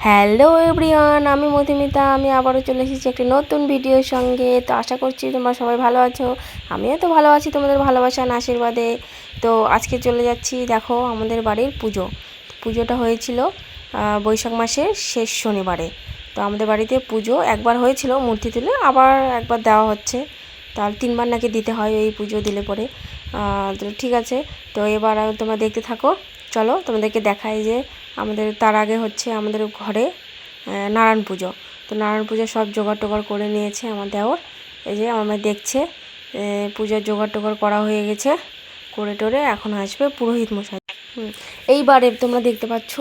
Hello everyone, আমি মধুমিতা। আমি আবারও চলে এসেছি একটি নতুন ভিডিওর সঙ্গে। তো আশা করছি তোমরা সবাই ভালো আছো। আমিও তো ভালো আছি তোমাদের ভালোবাসা আর আশীর্বাদে। তো আজকে চলে যাচ্ছি, দেখো আমাদের বাড়ির পুজো। পুজোটা হয়েছিল বৈশাখ মাসের শেষ শনিবারে। তো আমাদের বাড়িতে পুজো একবার হয়েছিল মূর্তি তুলে, আবার একবার দেওয়া হচ্ছে। তাহলে 3বার নাকি দিতে হয় এই পুজো দিলে পরে। তো ঠিক আছে, তো এবার তোমরা দেখতে থাকো। চলো তোমাদেরকে দেখাই যে আমাদের তার আগে হচ্ছে আমাদের ঘরে নারায়ণ পুজো। তো নারায়ণ পুজো সব জোগাড় টোগাড় করে নিয়েছে আমার দেওর। এই যে আমার দেখছে পুজোর জোগাড় টোগাড় করা হয়ে গেছে, করে টোরে এখন আসবে পুরোহিত মশাই। এইবারে তোমরা দেখতে পাচ্ছ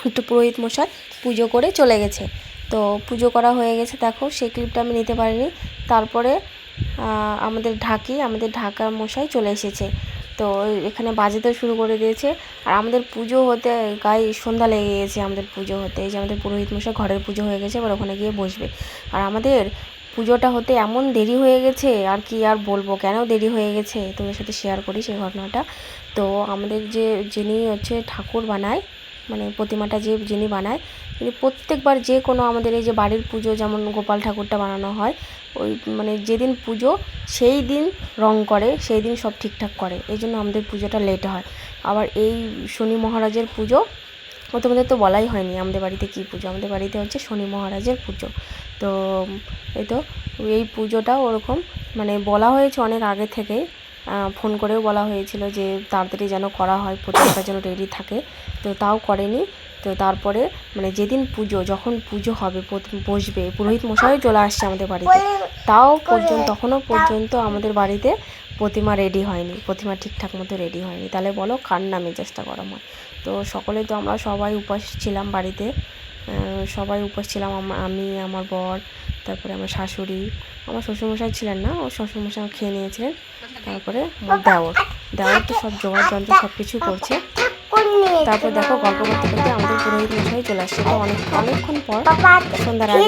একটু পুরোহিত মশাই পুজো করে চলে গেছে। তো পুজো করা হয়ে গেছে, দেখো সেই ক্লিপটা আমি নিতে পারিনি। তারপরে আমাদের ঢাকা মশাই চলে এসেছে। তো এখানে বাজাতে শুরু করে দিয়েছে। আর আমাদের পুজো হতে গায়ে সন্ধ্যা লেগে গেছে। আমাদের পুজো হতে, এই যে আমাদের পুরোহিত মশাই ঘরের পুজো হয়ে গেছে, এবার ওখানে গিয়ে বসবে। আর আমাদের পুজোটা হতে এমন দেরি হয়ে গেছে, আর কি আর বলবো কেন দেরি হয়ে গেছে, তোমাদের সাথে শেয়ার করি সেই ঘটনাটা। তো আমাদের যিনি হচ্ছে ঠাকুর বানায়, মানে প্রতিমাটা যিনি বানায়, তিনি প্রত্যেকবার যে কোনো আমাদের এই যে বাড়ির পুজো যেমন গোপাল ঠাকুরটা বানানো হয়, ওই মানে যেদিন পুজো সেই দিন রং করে, সেই দিন সব ঠিকঠাক করে। এই জন্য আমাদের পুজোটা লেট হয়। আবার এই শনি মহারাজের পুজো, ও তোমাদের তো বলাই হয়নি আমাদের বাড়িতে কী পুজো। আমাদের বাড়িতে হচ্ছে শনি মহারাজের পুজো। তো এই তো এই পুজোটা ওরকম মানে বলা হয়েছে অনেক আগে থেকেই, ফোন করেও বলা হয়েছিল যে তাড়াতাড়ি যেন করা হয়, প্রতিমাটা যেন রেডি থাকে। তো তাও করেনি। তো তারপরে মানে যেদিন পুজো, যখন পুজো হবে বসবে, পুরোহিত মশাই চলে আসছে আমাদের বাড়িতে, তাও পর্যন্ত তখনও পর্যন্ত আমাদের বাড়িতে প্রতিমা রেডি হয়নি, প্রতিমা ঠিকঠাক মতো রেডি হয়নি। তাহলে বলো কার না মেজাজটা গরম হয়। তো সকলে তো আমরা সবাই উপোস ছিলাম বাড়িতে, সবাই উপোস ছিলাম। আমি, আমার বর, তারপরে আমার শাশুড়ি, আমার শ্বশুরমশাই ছিলেন না, ও শ্বশুরমশাই খেয়ে নিয়েছিলেন। তারপরে আমার দেওর তো সব জোগাড় যন্ত্র সব কিছু করছে। তারপর দেখো গল্প করতে করতে আমাদের পুরোহিত মশাই চলে আসছে। তো অনেকক্ষণ পর, সন্ধ্যার আগে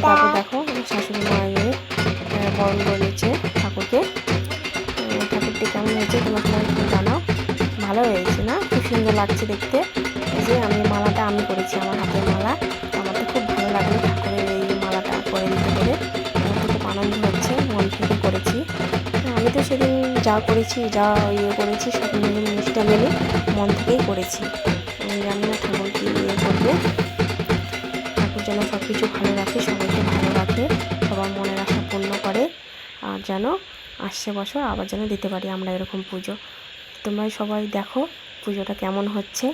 তারপর দেখো আমার শাশুড়ি মা গিয়ে বরণ করে নিচ্ছে ঠাকুরকে। ঠাকুরটি কেমন হয়েছে তোমরা সবাই একটু জানাও। ভালো হয়েছে না? খুব সুন্দর লাগছে দেখতে। এই যে মালাটা আমি করেছি, আমার হাতের মালা। আমার তো খুব ভালো লাগলো ঠাকুরের এই মালাটা করে দিতে পেরে। আমার তো খুব আনন্দ হচ্ছে, মন থেকে করেছি। আমি তো সেদিন যা করেছি, যা করেছি সব মিলে জিনিসটা মেলে মন থেকেই করেছি। আমি জানি না ঠাকুর কি করবে। ঠাকুর যেন সব কিছু ভালো রাখে, সবাইকে ভালো রাখে, সবার মনের আশা পূর্ণ করে। আর যেন আসছে বছর আবার যেন দিতে পারি আমরা এরকম পুজো। তোমরা সবাই দেখো পুজোটা কেমন হচ্ছে।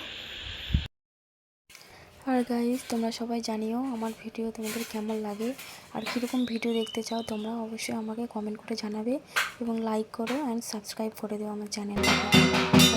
আর গাইস, তোমরা সবাই জানিও আমার ভিডিও তোমাদের কেমন লাগে, আর কীরকম ভিডিও দেখতে চাও তোমরা অবশ্যই আমাকে কমেন্ট করে জানাবে, এবং লাইক করো অ্যান্ড সাবস্ক্রাইব করে দিও আমার চ্যানেলটাকে।